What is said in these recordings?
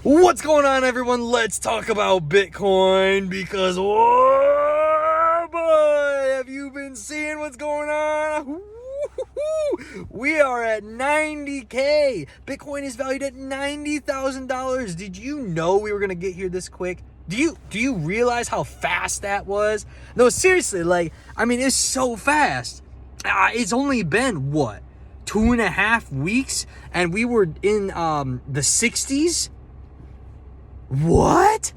What's going on, everyone? Let's talk about Bitcoin because, oh boy, have you been seeing what's going on? Woo-hoo-hoo. We are at 90K. Bitcoin is valued at $90,000. Did you know we were going to get here this quick? Do you realize how fast that was? No, seriously, it's so fast. It's only been, 2.5 weeks? And we were in the 60s? What?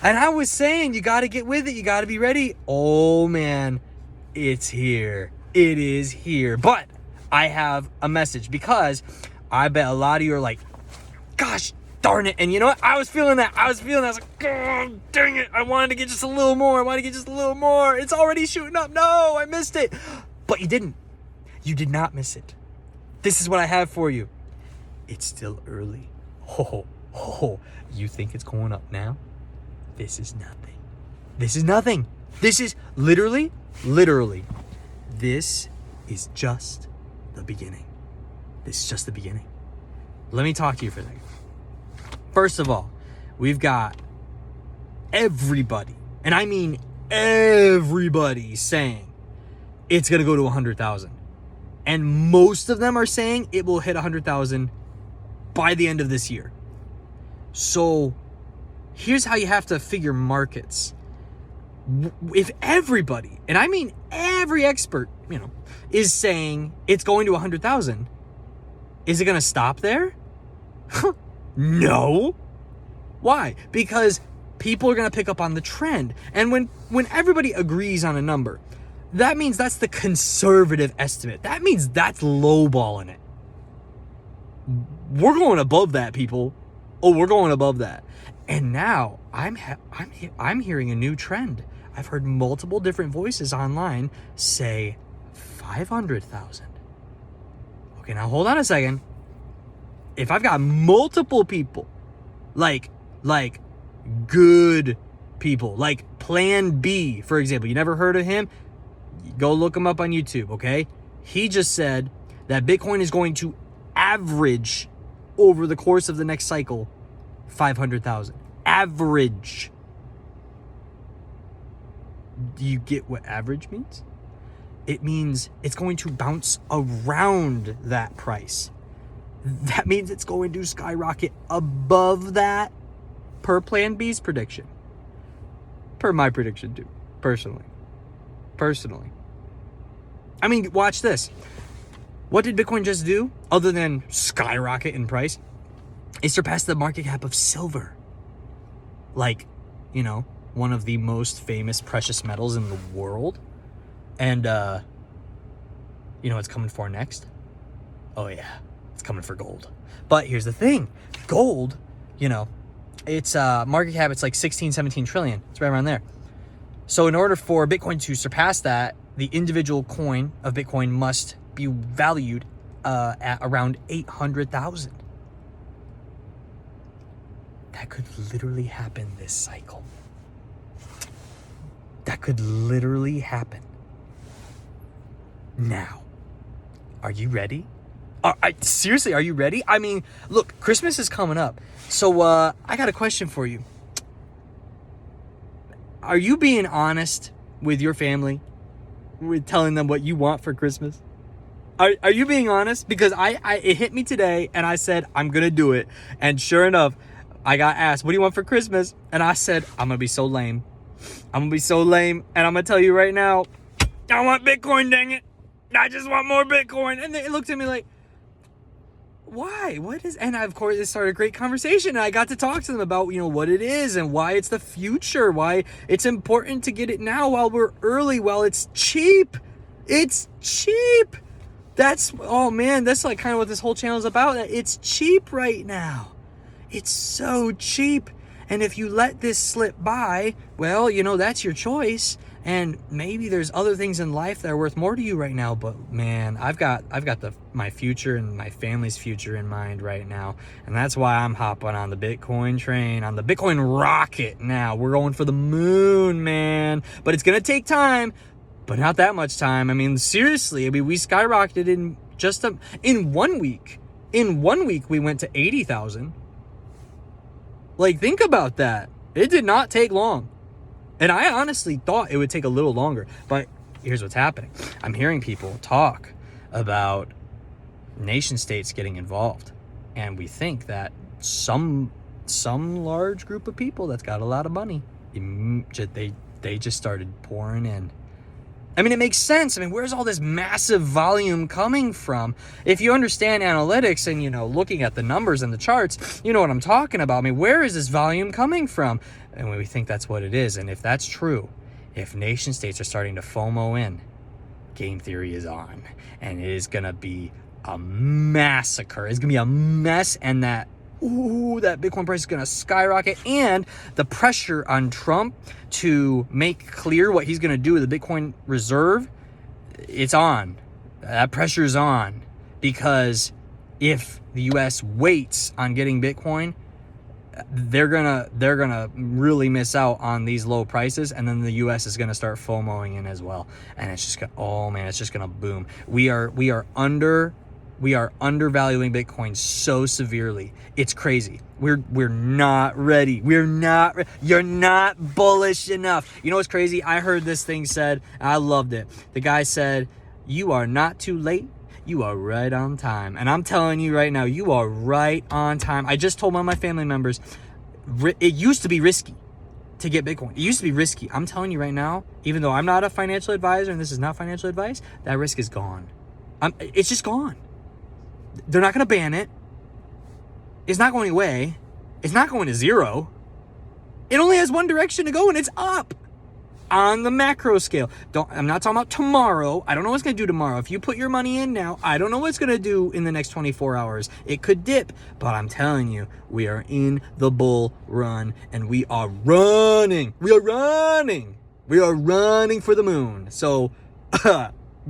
And I was saying, you got to get with it. You got to be ready. Oh, man, it's here. It is here. But I have a message because I bet a lot of you are like, gosh, darn it. And you know what? I was feeling that. I was like, oh, dang it. I wanted to get just a little more. It's already shooting up. No, I missed it. But you didn't. You did not miss it. This is what I have for you. It's still early. Oh, you think it's going up now? This is nothing. This is literally, this is just the beginning. Let me talk to you for a second. First of all, we've got everybody, and I mean everybody, saying it's going to go to 100,000. And most of them are saying it will hit 100,000 by the end of this year. So here's how you have to figure markets. If everybody, and I mean every expert, is saying it's going to 100,000, is it going to stop there? No. Why? Because people are going to pick up on the trend. And when everybody agrees on a number, that means that's the conservative estimate. That means that's lowballing it. We're going above that, people. Oh, we're going above that. And now I'm hearing a new trend. I've heard multiple different voices online say 500,000. Okay, now hold on a second. If I've got multiple people, like good people, like Plan B, for example, you never heard of him? Go look him up on YouTube, okay? He just said that Bitcoin is going to average over the course of the next cycle 500,000. Average. Do you get what average means? It means it's going to bounce around that price. That means it's going to skyrocket above that per Plan B's prediction. Per my prediction too, personally. I mean, watch this. What did Bitcoin just do other than skyrocket in price? It surpassed the market cap of silver. One of the most famous precious metals in the world. And, what's coming for next? Oh, yeah. It's coming for gold. But here's the thing. Gold, it's market cap, it's like 16, 17 trillion. It's right around there. So in order for Bitcoin to surpass that, the individual coin of Bitcoin must be valued at around 800,000. That could literally happen this cycle. That could literally happen. Now, are you ready? Seriously, are you ready? I mean, look, Christmas is coming up. So I got a question for you. Are you being honest with your family? With telling them what you want for Christmas? Are you being honest? Because it hit me today and I said, I'm going to do it. And sure enough, I got asked, what do you want for Christmas? And I said, I'm going to be so lame. And I'm going to tell you right now, I want Bitcoin, dang it. I just want more Bitcoin. And they looked at me like, why? And of course, it started a great conversation. And I got to talk to them about, what it is and why it's the future, why it's important to get it now while we're early, while it's cheap. It's cheap. That's like kind of what this whole channel is about. It's cheap right now. It's so cheap. And if you let this slip by, well, that's your choice. And maybe there's other things in life that are worth more to you right now. But man, I've got my future and my family's future in mind right now. And that's why I'm hopping on the Bitcoin train, on the Bitcoin rocket now. We're going for the moon, man. But it's going to take time, but not that much time. I mean, seriously, we skyrocketed in 1 week. In 1 week, we went to 80,000. Like, think about that. It did not take long. And I honestly thought it would take a little longer. But here's what's happening. I'm hearing people talk about nation states getting involved. And we think that some large group of people that's got a lot of money, they just started pouring in. I mean, it makes sense. I mean, where's all this massive volume coming from? If you understand analytics and, looking at the numbers and the charts, you know what I'm talking about. I mean, where is this volume coming from? And we think that's what it is. And if that's true, if nation states are starting to FOMO in, game theory is on. And it is going to be a massacre. It's going to be a mess. And that Bitcoin price is going to skyrocket. And the pressure on Trump to make clear what he's going to do with the Bitcoin reserve, it's on. That pressure's on. Because if the U.S. waits on getting Bitcoin, they're gonna really miss out on these low prices, and then the U.S. is gonna start FOMOing in as well, and it's just it's just gonna boom. We are undervaluing Bitcoin so severely. It's crazy. We're not ready. You're not bullish enough. You know what's crazy? I heard this thing said, I loved it. The guy said, "You are not too late. You are right on time." And I'm telling you right now, you are right on time. I just told one of my family members, it used to be risky to get Bitcoin. It used to be risky. I'm telling you right now, even though I'm not a financial advisor and this is not financial advice, that risk is gone. It's just gone. They're not going to ban it. It's not going away. It's not going to zero. It only has one direction to go, and it's up. On the macro scale. I'm not talking about tomorrow. I don't know what's going to do tomorrow. If you put your money in now, I don't know what's going to do in the next 24 hours. It could dip, but I'm telling you, we are in the bull run, and we are running. We are running. We are running for the moon. So,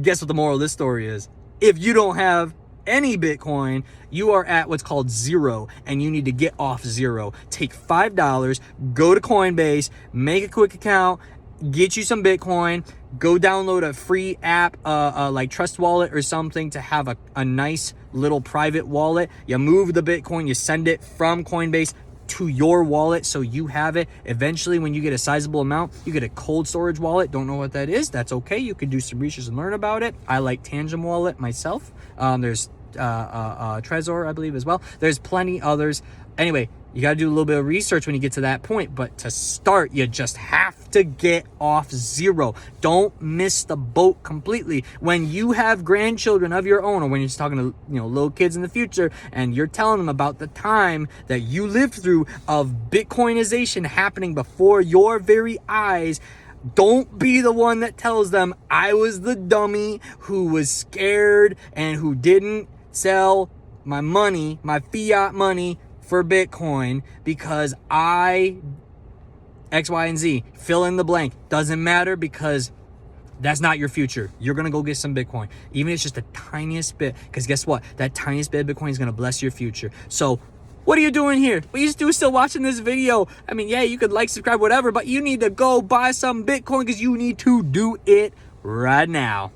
guess what the moral of this story is? If you don't have any Bitcoin, you are at what's called zero, and you need to get off zero. Take $5, go to Coinbase, make a quick account, get you some Bitcoin, go download a free app like Trust Wallet or something to have a nice little private wallet. You move the Bitcoin, you send it from Coinbase to your wallet so you have it. Eventually, when you get a sizable amount, you get a cold storage wallet. Don't know what that is. That's okay. You can do some research and learn about it. I like Tangent Wallet myself. There's Trezor, I believe, as well. There's plenty others. Anyway, you got to do a little bit of research when you get to that point, but to start, you just have to get off zero. Don't miss the boat completely. When you have grandchildren of your own, or when you're just talking to little kids in the future, and you're telling them about the time that you lived through of Bitcoinization happening before your very eyes, don't be the one that tells them, I was the dummy who was scared and who didn't sell my money, my fiat money, for Bitcoin because I X, Y, and Z. Fill in the blank. Doesn't matter, because that's not your future. You're going to go get some Bitcoin. Even if it's just the tiniest bit. Because guess what? That tiniest bit of Bitcoin is going to bless your future. So what are you doing here? What are you still watching this video? I mean, yeah, you could like, subscribe, whatever, but you need to go buy some Bitcoin because you need to do it right now.